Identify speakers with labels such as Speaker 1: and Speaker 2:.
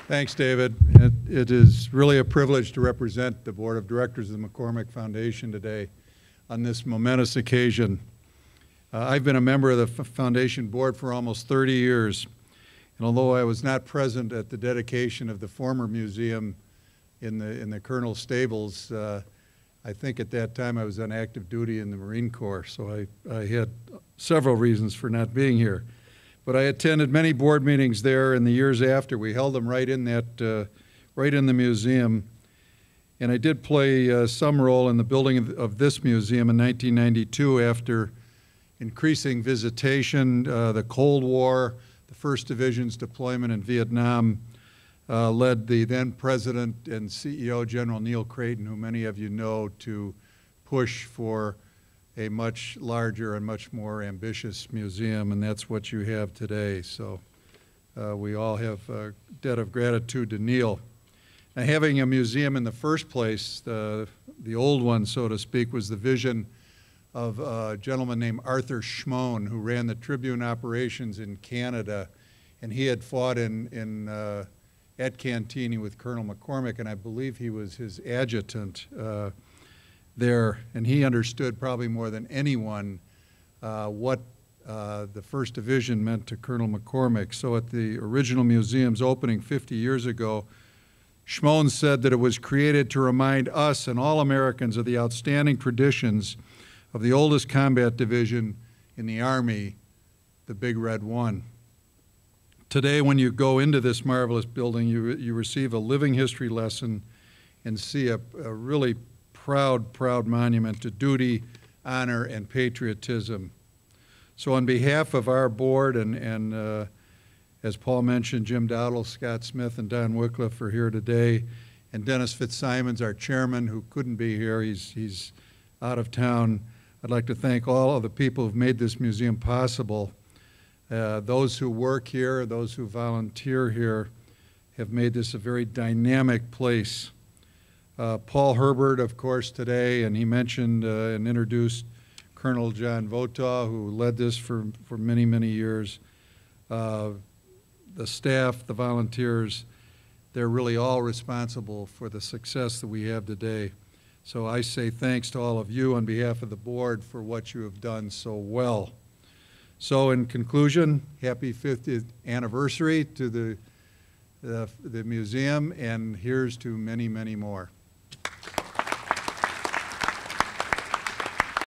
Speaker 1: Thanks, David. It is really a privilege to represent the Board of Directors of the McCormick Foundation today on this momentous occasion. I've been a member of the Foundation Board for almost 30 years, and although I was not present at the dedication of the former museum in the Colonel Stables, I think at that time I was on active duty in the Marine Corps, so I had several reasons for not being here. But I attended many board meetings there in the years after. We held them right in the museum. And I did play some role in the building of this museum in 1992 after increasing visitation, the Cold War, the 1st Division's deployment in Vietnam, led the then President and CEO, General Neil Creighton, who many of you know, to push for a much larger and much more ambitious museum, and that's what you have today. So we all have a debt of gratitude to Neil. Now, having a museum in the first place, the old one, so to speak, was the vision of a gentleman named Arthur Schmoen, who ran the Tribune operations in Canada, and he had fought at Cantigny with Colonel McCormick, and I believe he was his adjutant there, and he understood probably more than anyone what the 1st Division meant to Colonel McCormick. So at the original museum's opening 50 years ago, Schmoen said that it was created to remind us and all Americans of the outstanding traditions of the oldest combat division in the Army, the Big Red One. Today, when you go into this marvelous building, you receive a living history lesson and see a really proud monument to duty, honor, and patriotism. So on behalf of our board and as Paul mentioned, Jim Dowdle, Scott Smith, and Don Wycliffe are here today, and Dennis Fitzsimons, our chairman, who couldn't be here. He's out of town. I'd like to thank all of the people who've made this museum possible. Those who work here, those who volunteer here, have made this a very dynamic place. Paul Herbert, of course, today, and he mentioned and introduced Colonel John Votaw, who led this for many, many years. The staff, the volunteers, they're really all responsible for the success that we have today. So I say thanks to all of you on behalf of the board for what you have done so well. So in conclusion, happy 50th anniversary to the museum, and here's to many, many more.